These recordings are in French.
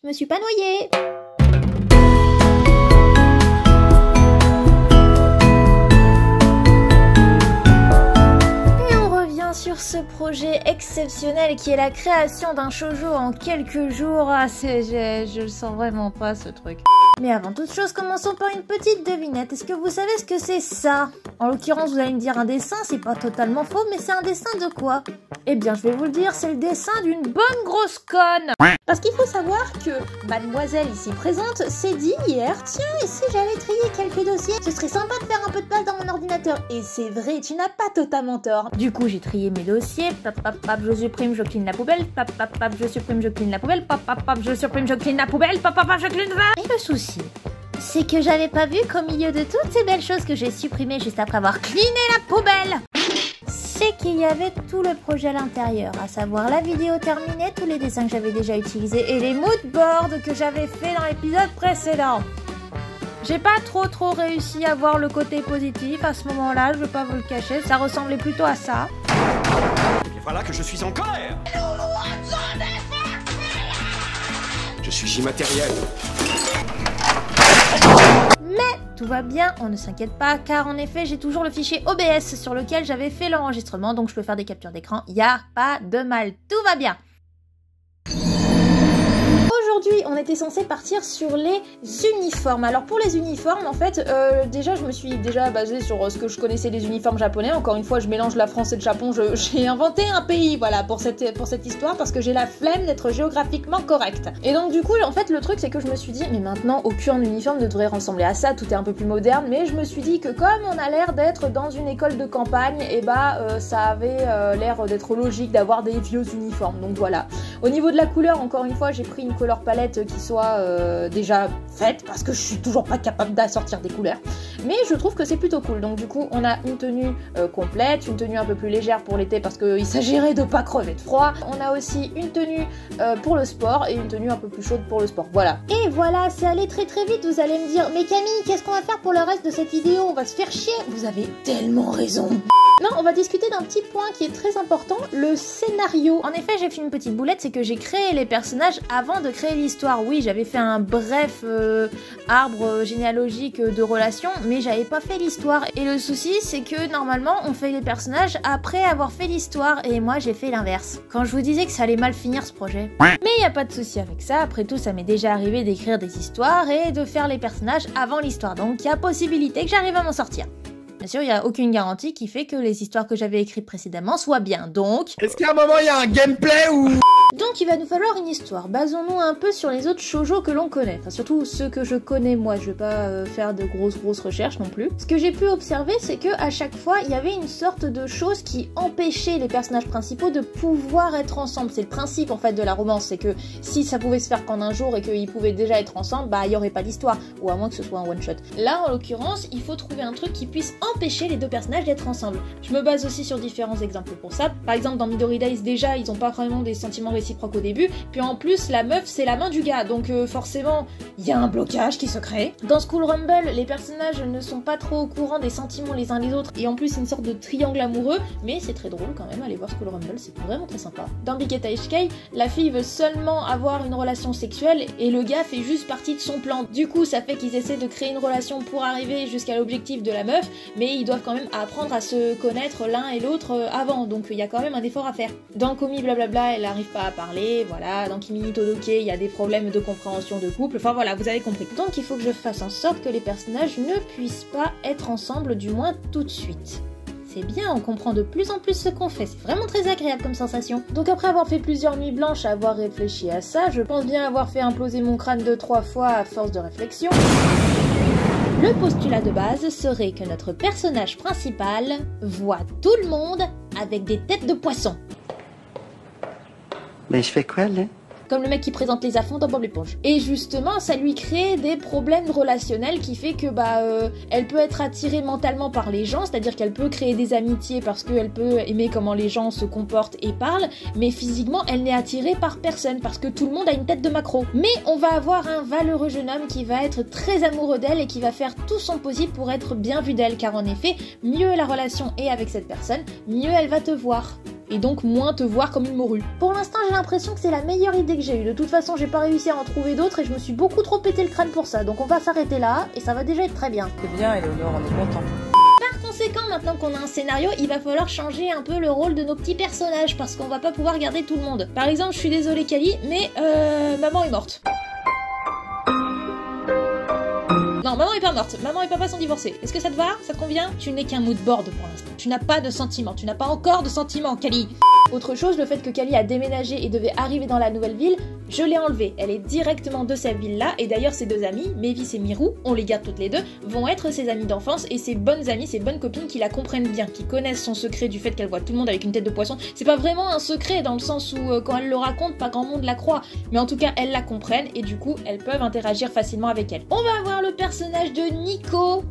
Je me suis pas noyée. Sur ce projet exceptionnel qui est la création d'un shoujo en quelques jours. Ah, je le sens vraiment pas ce truc. Mais avant toute chose, commençons par une petite devinette. Est-ce que vous savez ce que c'est ça? En l'occurrence, vous allez me dire un dessin, c'est pas totalement faux, mais c'est un dessin de quoi? Eh bien, je vais vous le dire, c'est le dessin d'une bonne grosse conne. Parce qu'il faut savoir que mademoiselle ici présente s'est dit hier, tiens, et si j'allais trier quelques dossiers, ce serait sympa de faire un peu de place dans mon ordinateur. Et c'est vrai, tu n'as pas totalement tort. Du coup, j'ai trié mes dossiers, pap, je supprime, je clean la poubelle, pap, je supprime, je clean la poubelle, pap, je supprime, je clean la poubelle, pap, je clean la... Et le souci, c'est que j'avais pas vu qu'au milieu de toutes ces belles choses que j'ai supprimées juste après avoir cleané la poubelle, c'est qu'il y avait tout le projet à l'intérieur, à savoir la vidéo terminée, tous les dessins que j'avais déjà utilisés et les moodboards que j'avais fait dans l'épisode précédent. J'ai pas trop réussi à voir le côté positif à ce moment-là, je veux pas vous le cacher, ça ressemblait plutôt à ça. Et voilà que je suis en colère. Je suis immatériel. Mais tout va bien, on ne s'inquiète pas, car en effet j'ai toujours le fichier OBS sur lequel j'avais fait l'enregistrement, donc je peux faire des captures d'écran, y a pas de mal, tout va bien. Aujourd'hui, on était censé partir sur les uniformes. Alors pour les uniformes, en fait, déjà je me suis basée sur ce que je connaissais des uniformes japonais. Encore une fois, je mélange la France et le Japon. J'ai inventé un pays, voilà, pour cette histoire, parce que j'ai la flemme d'être géographiquement correcte. Et donc du coup, en fait, le truc, c'est que je me suis dit, mais maintenant, aucun uniforme ne devrait ressembler à ça. Tout est un peu plus moderne. Mais je me suis dit que comme on a l'air d'être dans une école de campagne, et ça avait l'air d'être logique d'avoir des vieux uniformes. Donc voilà. Au niveau de la couleur, encore une fois, j'ai pris une couleur palette qui soit déjà faite parce que je suis toujours pas capable d'assortir des couleurs, mais je trouve que c'est plutôt cool. Donc du coup on a une tenue complète, une tenue un peu plus légère pour l'été parce qu'il s'agirait de pas crever de froid. On a aussi une tenue pour le sport et une tenue un peu plus chaude pour le sport, voilà. Et voilà, c'est allé très vite. Vous allez me dire, mais Camille, qu'est-ce qu'on va faire pour le reste de cette vidéo? On va se faire chier. Vous avez tellement raison. Non, on va discuter d'un petit point qui est très important, le scénario. En effet, j'ai fait une petite boulette, c'est que j'ai créé les personnages avant de créer l'histoire. Oui, j'avais fait un bref arbre généalogique de relations, mais j'avais pas fait l'histoire. Et le souci, c'est que normalement, on fait les personnages après avoir fait l'histoire, et moi, j'ai fait l'inverse. Quand je vous disais que ça allait mal finir ce projet. Mais y a pas de souci avec ça, après tout, ça m'est déjà arrivé d'écrire des histoires et de faire les personnages avant l'histoire, donc il y a possibilité que j'arrive à m'en sortir. Bien sûr, il n'y a aucune garantie qui fait que les histoires que j'avais écrites précédemment soient bien, donc... Est-ce qu'à un moment, il y a un gameplay ou... Donc il va nous falloir une histoire. Basons-nous un peu sur les autres shoujo que l'on connaît. Enfin, surtout ceux que je connais moi. Je vais pas faire de grosses recherches non plus. Ce que j'ai pu observer, c'est que à chaque fois, il y avait une sorte de chose qui empêchait les personnages principaux de pouvoir être ensemble. C'est le principe en fait de la romance. C'est que si ça pouvait se faire qu'en un jour et qu'ils pouvaient déjà être ensemble, bah il y aurait pas d'histoire. Ou à moins que ce soit un one shot. Là, en l'occurrence, il faut trouver un truc qui puisse empêcher les deux personnages d'être ensemble. Je me base aussi sur différents exemples pour ça. Par exemple, dans Midori Days, déjà, ils ont pas vraiment des sentiments réciproque au début, puis en plus la meuf c'est la main du gars, donc forcément il y a un blocage qui se crée. Dans School Rumble, les personnages ne sont pas trop au courant des sentiments les uns les autres, et en plus c'est une sorte de triangle amoureux, mais c'est très drôle quand même, allez voir School Rumble, c'est vraiment très sympa. Dans Big Eta HK, la fille veut seulement avoir une relation sexuelle, et le gars fait juste partie de son plan. Du coup ça fait qu'ils essaient de créer une relation pour arriver jusqu'à l'objectif de la meuf, mais ils doivent quand même apprendre à se connaître l'un et l'autre avant, donc il y a quand même un effort à faire. Dans Komi blablabla, elle n'arrive pas à parler, voilà, dans Kimi ni Todoke, il y a des problèmes de compréhension de couple, enfin voilà, vous avez compris. Donc il faut que je fasse en sorte que les personnages ne puissent pas être ensemble, du moins tout de suite. C'est bien, on comprend de plus en plus ce qu'on fait, c'est vraiment très agréable comme sensation. Donc après avoir fait plusieurs nuits blanches à avoir réfléchi à ça, je pense bien avoir fait imploser mon crâne 2-3 fois à force de réflexion. Le postulat de base serait que notre personnage principal voit tout le monde avec des têtes de poisson. Mais je fais quoi, là? Comme le mec qui présente les affronts dans Bob l'éponge. Et justement, ça lui crée des problèmes relationnels qui fait que elle peut être attirée mentalement par les gens, c'est-à-dire qu'elle peut créer des amitiés parce qu'elle peut aimer comment les gens se comportent et parlent, mais physiquement, elle n'est attirée par personne parce que tout le monde a une tête de maquereau. Mais on va avoir un valeureux jeune homme qui va être très amoureux d'elle et qui va faire tout son possible pour être bien vu d'elle, car en effet, mieux la relation est avec cette personne, mieux elle va te voir. et donc moins te voir comme une morue. Pour l'instant, j'ai l'impression que c'est la meilleure idée que j'ai eue. De toute façon, j'ai pas réussi à en trouver d'autres et je me suis beaucoup trop pété le crâne pour ça. Donc on va s'arrêter là et ça va déjà être très bien. C'est bien, Eleonore, on est content. Par conséquent, maintenant qu'on a un scénario, il va falloir changer un peu le rôle de nos petits personnages parce qu'on va pas pouvoir garder tout le monde. Par exemple, je suis désolée Kali, mais maman est morte. Non, maman est pas morte, maman et papa sont divorcés. Est-ce que ça te va? Ça te convient? Tu n'es qu'un mood board pour l'instant. Tu n'as pas de sentiments, tu n'as pas encore de sentiments, Kali. Autre chose, le fait que Kali a déménagé et devait arriver dans la nouvelle ville, je l'ai enlevée. Elle est directement de cette ville-là, et d'ailleurs ses deux amies, Mavis et Mirou, on les garde toutes les deux, vont être ses amies d'enfance et ses bonnes amies, ses bonnes copines qui la comprennent bien, qui connaissent son secret du fait qu'elle voit tout le monde avec une tête de poisson. C'est pas vraiment un secret dans le sens où quand elle le raconte, pas grand monde la croit, mais en tout cas elles la comprennent et du coup elles peuvent interagir facilement avec elle. On va avoir le personnage de Nico.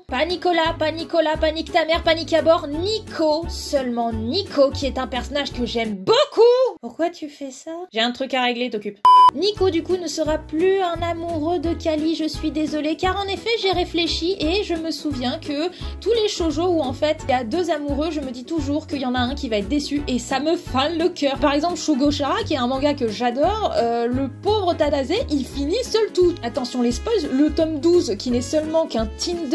Pas Nicolas, pas Nicolas, pas Nick ta mère, pas Nick à bord, Nico, seulement Nico qui est un personnage que j'aime beaucoup. Pourquoi tu fais ça? J'ai un truc à régler, t'occupe. Nico du coup ne sera plus un amoureux de Kali, je suis désolée, car en effet j'ai réfléchi et je me souviens que tous les shoujo où en fait il y a deux amoureux, je me dis toujours qu'il y en a un qui va être déçu et ça me fane le cœur. Par exemple Shugochara qui est un manga que j'adore, le pauvre Tadase il finit seul tout. Attention les spoils, le tome 12 qui n'est seulement qu'un Tinder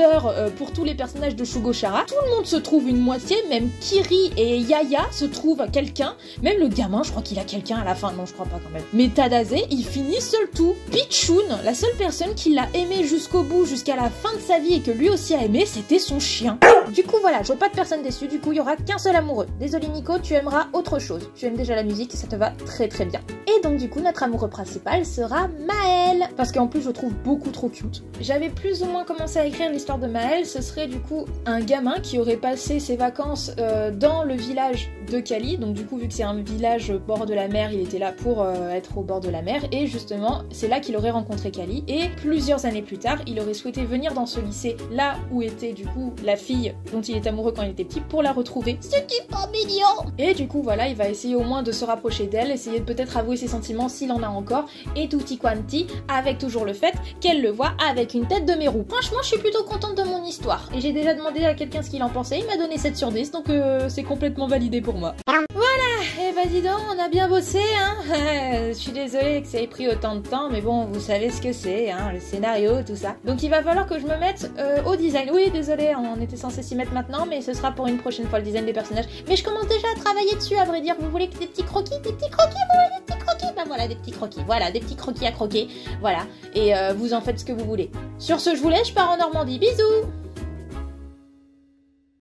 pour tous les personnages de Shugochara, tout le monde se trouve une moitié, même Kiri et Yaya se trouvent quelqu'un, même le gamin je crois qu'il a quelqu'un à la fin, non je crois pas quand même. Mais Tadase il finit seul tout. Pichun, la seule personne qui l'a aimé jusqu'au bout, jusqu'à la fin de sa vie et que lui aussi a aimé, c'était son chien. Du coup voilà, je veux pas de personne déçue, du coup il y aura qu'un seul amoureux. Désolé Nico, tu aimeras autre chose. Tu aimes déjà la musique et ça te va très très bien. Et donc du coup notre amoureux principal sera Maël, parce qu'en plus je le trouve beaucoup trop cute. J'avais plus ou moins commencé à écrire l'histoire de Maël, ce serait du coup un gamin qui aurait passé ses vacances dans le village de Kali, donc du coup vu que c'est un village au bord de la mer, il était là pour être au bord de la mer, et justement c'est là qu'il aurait rencontré Kali, et plusieurs années plus tard il aurait souhaité venir dans ce lycée là où était du coup la fille dont il est amoureux quand il était petit pour la retrouver. C'est pas mignon. Et du coup voilà, il va essayer au moins de se rapprocher d'elle, essayer de peut-être avouer ses sentiments s'il en a encore, et tutti quanti, avec toujours le fait qu'elle le voit avec une tête de mérou. Franchement je suis plutôt contente de mon histoire, et j'ai déjà demandé à quelqu'un ce qu'il en pensait, il m'a donné 7 sur 10, donc c'est complètement validé pour moi. Voilà, et bah dis donc, on a bien bossé, hein. Je suis désolée que ça ait pris autant de temps, mais bon, vous savez ce que c'est, hein, le scénario, tout ça. Donc il va falloir que je me mette au design. Oui, désolée, on était censé s'y mettre maintenant, mais ce sera pour une prochaine fois le design des personnages. Mais je commence déjà à travailler dessus, à vrai dire. Vous voulez que des petits croquis? Des petits croquis, vous voulez des petits croquis? Bah voilà, des petits croquis. Voilà, des petits croquis à croquer. Voilà, et vous en faites ce que vous voulez. Sur ce, je vous laisse, je pars en Normandie. Bisous!